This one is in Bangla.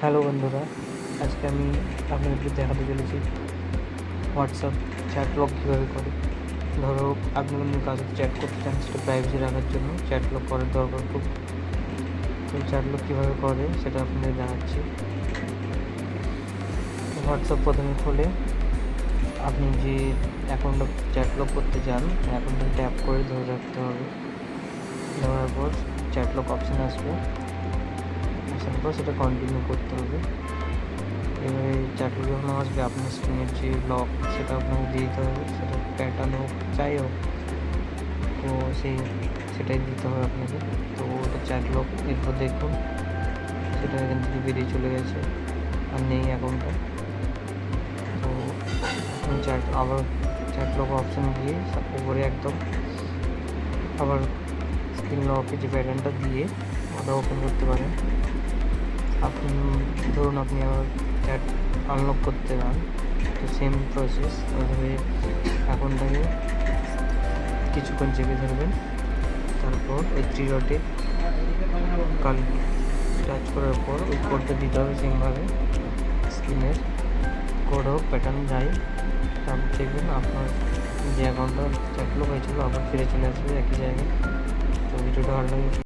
হ্যালো বন্ধুরা, আজকে আমি আপনাদেরকে দেখাতে চলেছি হোয়াটসঅ্যাপ চ্যাট লক কীভাবে করে। ধরো আপনি কোনো কাজ চ্যাট করতে চান, সেটা প্রাইভেসি রাখার জন্য চ্যাট লক করার দরকার খুব। তো চ্যাট লক কীভাবে করে সেটা আপনাদের দেখাচ্ছি। হোয়াটসঅ্যাপ প্রথমে খুলে আপনি যে অ্যাকাউন্টটা চ্যাট লক করতে চান অ্যাকাউন্টটা ট্যাপ করে ধরে রাখতে হবে। ধরার পর চ্যাট লক অপশান আসবে, আসার পর সেটা কন্টিনিউ করতে হবে। এবারে চ্যাট লক যখন আসবে আপনার স্ক্রিনের যে লক সেটা আপনাকে দিয়ে দিতে হবে, সেটা প্যাটার্ন হোক যাই হোক, তো সেটাই দিতে হবে আপনাকে। তো ওটা চ্যাট লক এরপর দেখুন সেটা এখান থেকে বেরিয়ে চলে গেছে আর নেই অ্যাকাউন্টটা। তো আবার চ্যাট লক অপশান গিয়ে উপরে একদম আবার স্ক্রিন লকে যে প্যাটার্নটা দিয়ে ওটা ওপেন করতে পারেন। আপনি ধরুন আপনি আবার চ্যাট আনলক করতে চান, তো সেম প্রসেস। ওইভাবে অ্যাকাউন্টটাকে কিছুক্ষণ চেপে ধরবেন, তারপর ওই 3 ডটে টাচ করার পর ওই কোডটা দিতে হবে সেমভাবে। স্ক্রিনের কোড হোক প্যাটার্ন যাই, তারপর দেখবেন আপনার যে অ্যাকাউন্টটা চ্যাট লক হয়েছিল আবার ফিরে চলে আসবে একই জায়গায়। তো ভিডিওটা ভালো লাগে।